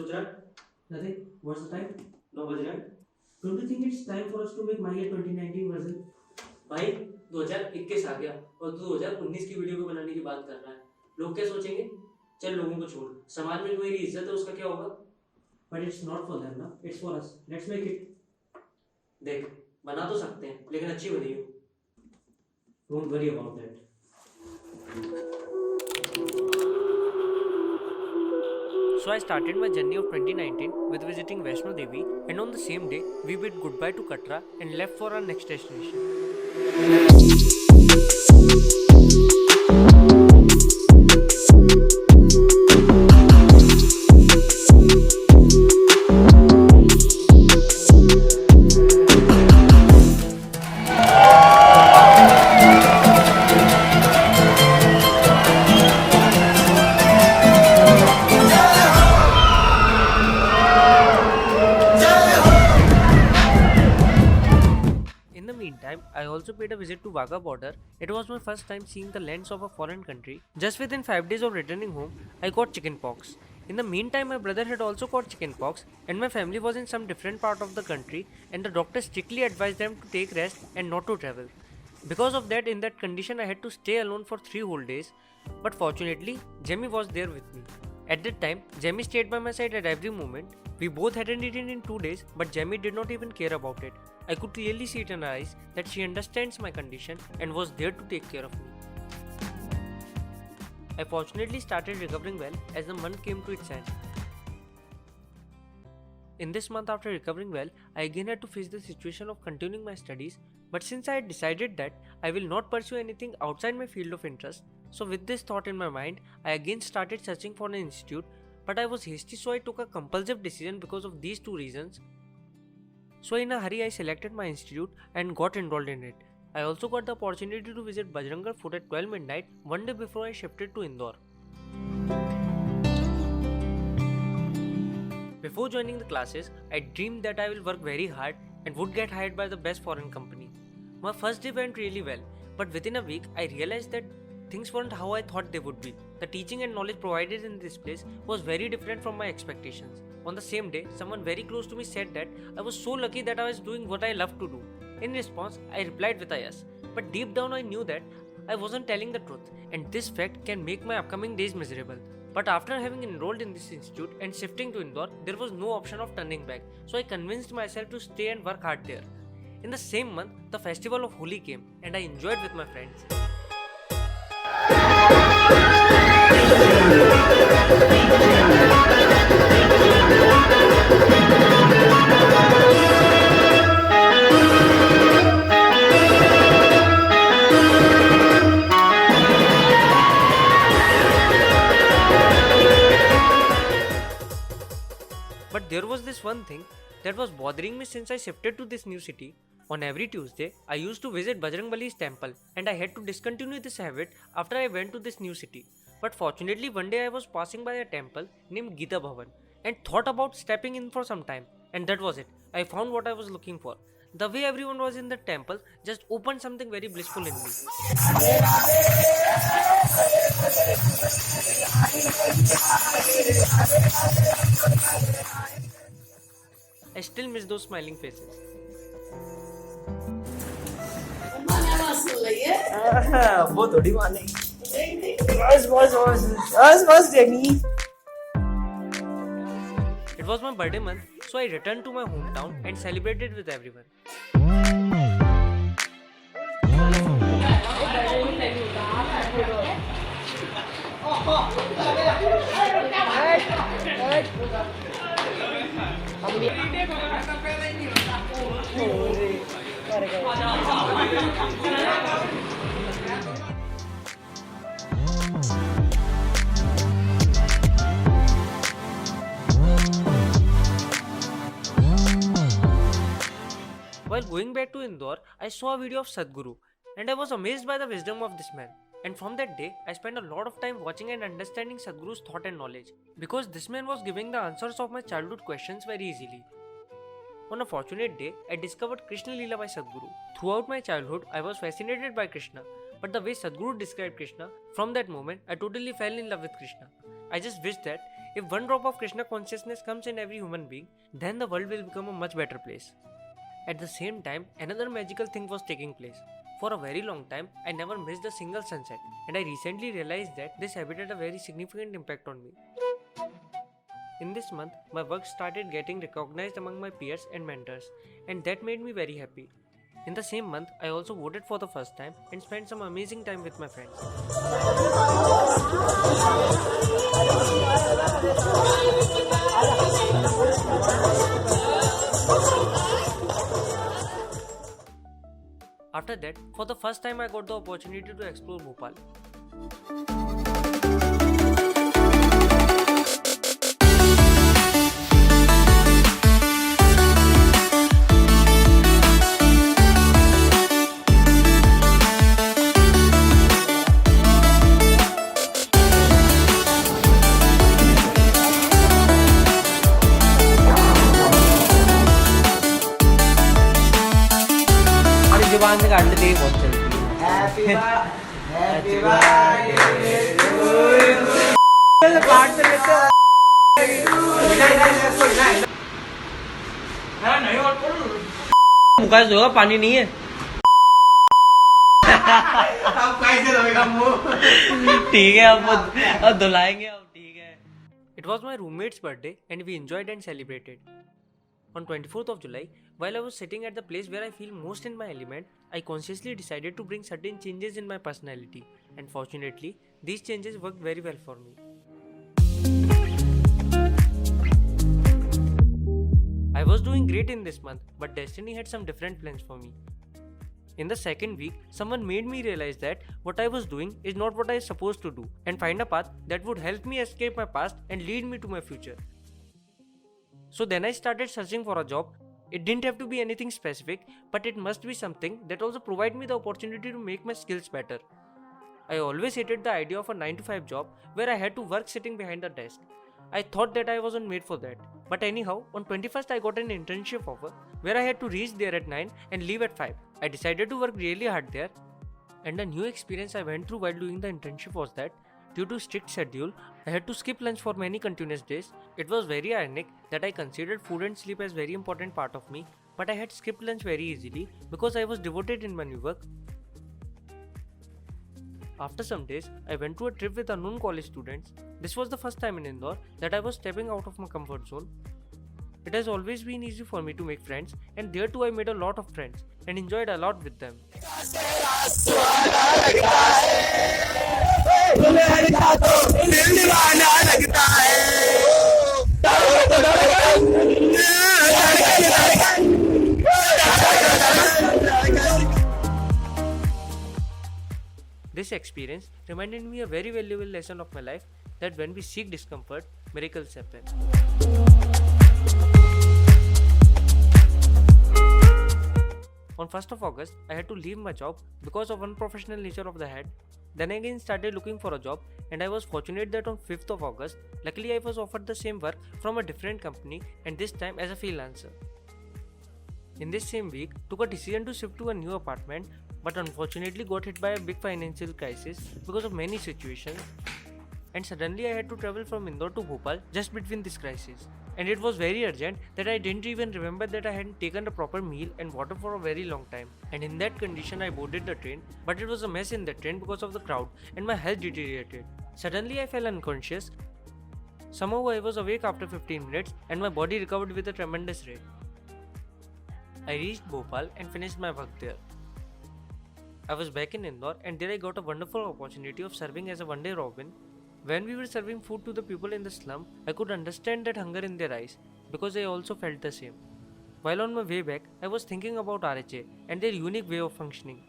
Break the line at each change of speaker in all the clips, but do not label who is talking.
सोच रहा है?
Nothing. What's the time?
9 बज रहे हैं।
Don't you think it's time for us to make My Year 2019 version?
भाई 2021 आ गया और तू 2019 की वीडियो को बनाने की बात कर रहा है। लोग क्या सोचेंगे? चल लोगों को छोड़, समाज में जो मेरी इज्जत है उसका क्या होगा?
But it's not for them, na? It's for us. Let's make it.
देख, बना तो सकते हैं लेकिन अच्छी बनी हो।
Don't worry about that.
So I started my journey of 2019 with visiting Vaishno Devi, and on the same day we bid goodbye to Katra and left for our next destination. In the meantime, I also paid a visit to Wagah border. It was my first time seeing the lands of a foreign country. Just within 5 days of returning home, I got chickenpox. In the meantime, my brother had also got chickenpox, and my family was in some different part of the country, and the doctor strictly advised them to take rest and not to travel. Because of that, in that condition, I had to stay alone for 3 whole days. But fortunately, Jamie was there with me. At that time, Jamie stayed by my side at every moment. We both hadn't eaten in 2 days, but Jamie did not even care about it. I could clearly see it in her eyes that she understands my condition and was there to take care of me. I fortunately started recovering well as the month came to its end. In this month after recovering well, I again had to face the situation of continuing my studies, but since I had decided that I will not pursue anything outside my field of interest, so with this thought in my mind, I again started searching for an institute, but I was hasty, so I took a compulsive decision because of these 2 reasons. So in a hurry, I selected my institute and got enrolled in it. I also got the opportunity to visit Bajrangar Fort at 12 midnight one day before I shifted to Indore. Before joining the classes, I dreamed that I will work very hard and would get hired by the best foreign company. My first day went really well, but within a week, I realized that things weren't how I thought they would be. The teaching and knowledge provided in this place was very different from my expectations. On the same day, someone very close to me said that I was so lucky that I was doing what I love to do. In response, I replied with a yes. But deep down I knew that I wasn't telling the truth, and this fact can make my upcoming days miserable. But after having enrolled in this institute and shifting to Indore, there was no option of turning back, so I convinced myself to stay and work hard there. In the same month, the festival of Holi came, and I enjoyed with my friends. But there was this one thing that was bothering me since I shifted to this new city. On every Tuesday, I used to visit Bajrangbali's temple, and I had to discontinue this habit after I went to this new city. But fortunately, one day I was passing by a temple named Gita Bhavan and thought about stepping in for some time, and that was it. I found what I was looking for. The way everyone was in the temple just opened something very blissful in me. I still miss those smiling faces.
वो थोड़ी मानेगी। बस बस बस बस बस Jamie.
It was my birthday month, so I returned to my hometown and celebrated with everyone. While going back to Indore, I saw a video of Sadhguru and I was amazed by the wisdom of this man. And from that day, I spent a lot of time watching and understanding Sadhguru's thought and knowledge because this man was giving the answers of my childhood questions very easily. On a fortunate day, I discovered Krishna Leela by Sadhguru. Throughout my childhood, I was fascinated by Krishna, but the way Sadhguru described Krishna, from that moment, I totally fell in love with Krishna. I just wish that If one drop of Krishna consciousness comes in every human being, then the world will become a much better place. At the same time, another magical thing was taking place. For a very long time, I never missed a single sunset, and I recently realized that this habit had a very significant impact on me. In this month, my work started getting recognized among my peers and mentors, and that made me very happy. In the same month, I also voted for the first time and spent some amazing time with my friends. After that, for the first time, I got the opportunity to explore Bhopal.
जुबान से काट लेते बहुत चलती है। Happy birthday to you. काट लेते हो। नहीं और मुकाश होगा, पानी नहीं है। अब कैसे धोएगा मुंह? ठीक है, अब धुलाएंगे अब, ठीक है।
It was my roommate's birthday and we enjoyed and celebrated. On 24th of July, while I was sitting at the place where I feel most in my element, I consciously decided to bring certain changes in my personality, and fortunately, these changes worked very well for me. I was doing great in this month, but destiny had some different plans for me. In the second week, someone made me realize that what I was doing is not what I was supposed to do, and find a path that would help me escape my past and lead me to my future. So then I started searching for a job. It didn't have to be anything specific, but it must be something that also provide me the opportunity to make my skills better. I always hated the idea of a 9 to 5 job where I had to work sitting behind the desk. I thought that I wasn't made for that. But anyhow, on 21st I got an internship offer where I had to reach there at 9 and leave at 5. I decided to work really hard there. And a new experience I went through while doing the internship was that due to strict schedule, I had to skip lunch for many continuous days. It was very ironic that I considered food and sleep as very important part of me, but I had skipped lunch very easily because I was devoted in my new work. After some days, I went to a trip with unknown college students. This was the first time in Indore that I was stepping out of my comfort zone. It has always been easy for me to make friends, and there too I made a lot of friends and enjoyed a lot with them. This experience reminded me a very valuable lesson of my life, that when we seek discomfort, miracles happen. On 1st of August, I had to leave my job because of unprofessional nature of the head. Then I again started looking for a job, and I was fortunate that on 5th of August, luckily I was offered the same work from a different company, and this time as a freelancer. In this same week, took a decision to shift to a new apartment, but unfortunately got hit by a big financial crisis because of many situations, and suddenly I had to travel from Indore to Bhopal just between this crisis. And it was very urgent that I didn't even remember that I hadn't taken a proper meal and water for a very long time. And in that condition I boarded the train, but it was a mess in the train because of the crowd and my health deteriorated. Suddenly I fell unconscious. Somehow I was awake after 15 minutes and my body recovered with a tremendous rate. I reached Bhopal and finished my work there. I was back in Indore, and there I got a wonderful opportunity of serving as a one-day Robin. When we were serving food to the people in the slum, I could understand that hunger in their eyes because I also felt the same. While on my way back, I was thinking about RHA and their unique way of functioning.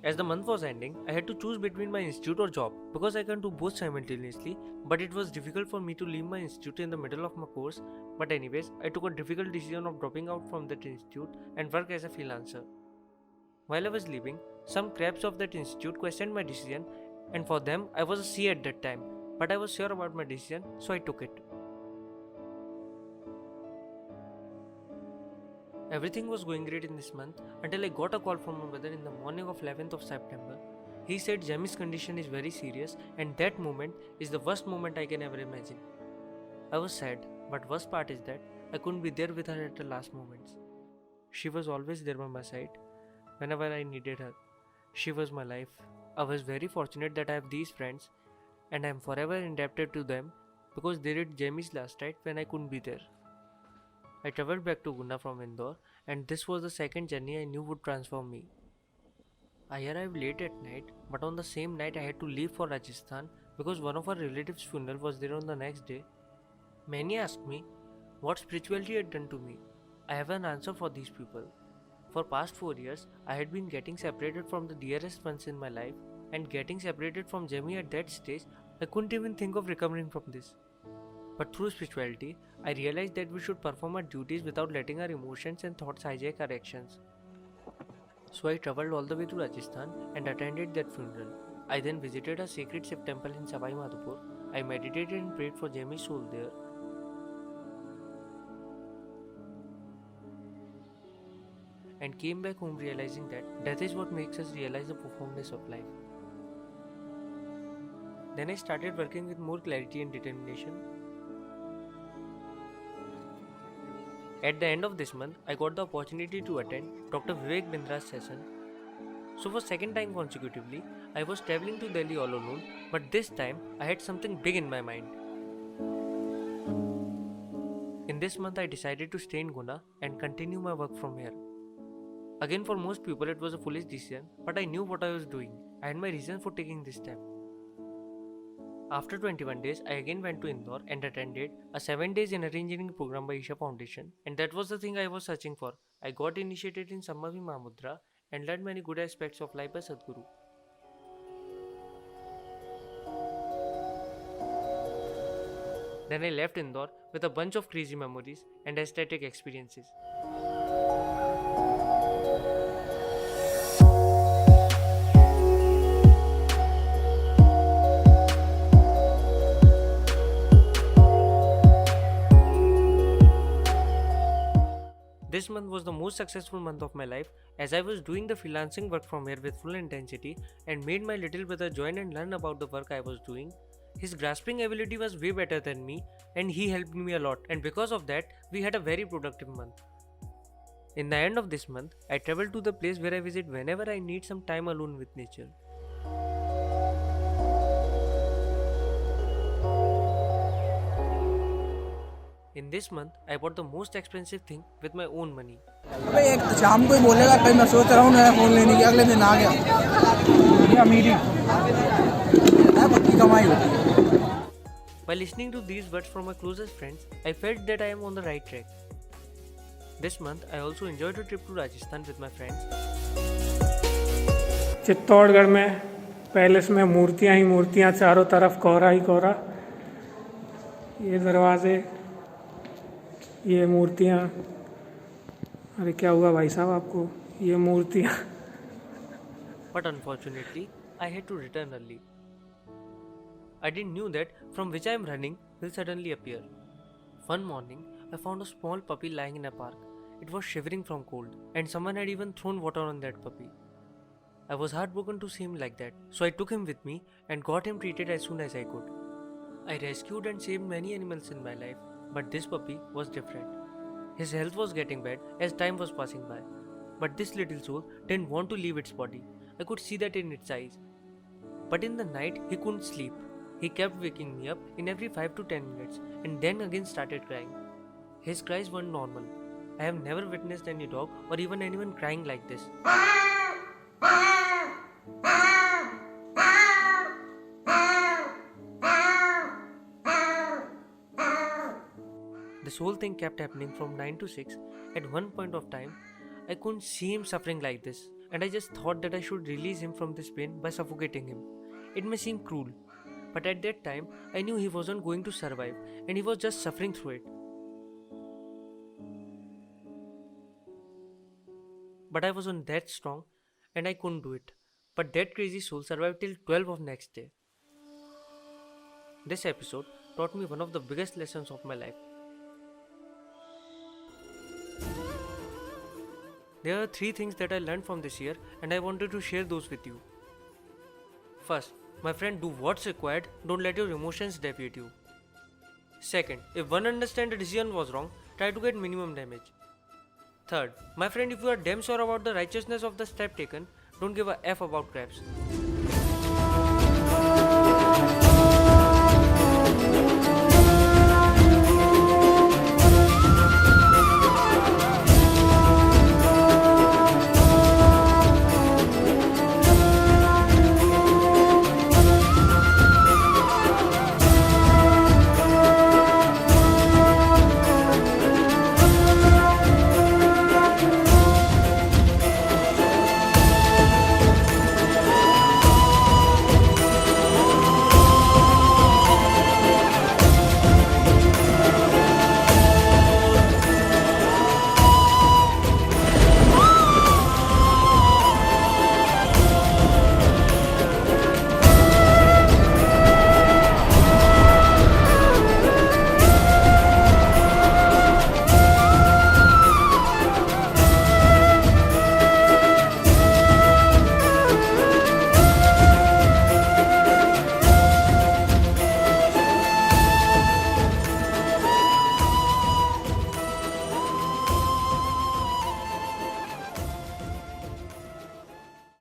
As the month was ending, I had to choose between my institute or job because I can't do both simultaneously, but it was difficult for me to leave my institute in the middle of my course. But anyways, I took a difficult decision of dropping out from that institute and work as a freelancer. While I was leaving, some crabs of that institute questioned my decision, and for them I was a C at that time, but I was sure about my decision, so I took it. Everything was going great in this month until I got a call from my brother in the morning of 11th of September. He said Jamie's condition is very serious and that moment is the worst moment I can ever imagine. I was sad, but worst part is that I couldn't be there with her at the last moments. She was always there by my side whenever I needed her. She was my life. I was very fortunate that I have these friends and I am forever indebted to them because they did Jamie's last ride when I couldn't be there. I travelled back to Guna from Indore and this was the second journey I knew would transform me. I arrived late at night, but on the same night I had to leave for Rajasthan because one of our relatives' funeral was there on the next day. Many asked me what spirituality had done to me. I have an answer for these people. For past 4 years, I had been getting separated from the dearest ones in my life, and getting separated from Jamie at that stage, I couldn't even think of recovering from this. But through spirituality, I realized that we should perform our duties without letting our emotions and thoughts hijack our actions. So I travelled all the way to Rajasthan and attended that funeral. I then visited a sacred Shiv temple in Savai Madhopur. I meditated and prayed for Jamie's soul there. And came back home realizing that death is what makes us realize the profoundness of life. Then I started working with more clarity and determination. At the end of this month, I got the opportunity to attend Dr. Vivek Bindra's session. So for second time consecutively, I was traveling to Delhi all alone, but this time I had something big in my mind. In this month, I decided to stay in Guna and continue my work from here. Again, for most people, it was a foolish decision, but I knew what I was doing. I had my reason for taking this step. After 21 days, I again went to Indore and attended a 7 days inner engineering program by Isha Foundation, and that was the thing I was searching for. I got initiated in Sambhavi Mahamudra and learned many good aspects of life by Sadhguru. Then I left Indore with a bunch of crazy memories and aesthetic experiences. This month was the most successful month of my life as I was doing the freelancing work from here with full intensity and made my little brother join and learn about the work I was doing. His grasping ability was way better than me and he helped me a lot, and because of that we had a very productive month. In the end of this month, I traveled to the place where I visit whenever I need some time alone with nature. In this month, I bought the most expensive thing with my own money.
अबे एक शाम को ही बोलेगा कहीं मैं सोच रहा हूँ नया फोन लेने की, अगले दिन आ गया ये अमीरी है, पक्की कमाई होती है.
By listening to these words from my closest friends, I felt that I am on the right track. This month, I also enjoyed a trip to Rajasthan with my friends.
Chittorgarh में पैलेस में मूर्तियां ही मूर्तियां, चारों तरफ कोहरा ही कोहरा. ये दरवाजे, ये मूर्तियां. अरे क्या हुआ भाई साहब आपको? ये मूर्तियां.
But unfortunately, I had to return early. I didn't knew that from which I am running will suddenly appear. One morning, I found a small puppy lying in a park. It was shivering from cold, and someone had even thrown water on that puppy. I was heartbroken to see him like that, so I took him with me and got him treated as soon as I could. I rescued and saved many animals in my life, but this puppy was different. His health was getting bad as time was passing by, but this little soul didn't want to leave its body. I could see that in its eyes. But in the night, he couldn't sleep. He kept waking me up in every 5 to 10 minutes and then again started crying. His cries weren't normal. I have never witnessed any dog or even anyone crying like this. This whole thing kept happening from 9 to 6. At one point of time, I couldn't see him suffering like this, and I just thought that I should release him from this pain by suffocating him. It may seem cruel, but at that time, I knew he wasn't going to survive and he was just suffering through it. But I wasn't that strong and I couldn't do it. But that crazy soul survived till 12 of next day. This episode taught me one of the biggest lessons of my life. There are 3 things that I learned from this year and I wanted to share those with you. First, my friend, do what's required, don't let your emotions defeat you. Second, if one understands the decision was wrong, try to get minimum damage. Third, my friend, if you are damn sure about the righteousness of the step taken, don't give a F about crabs.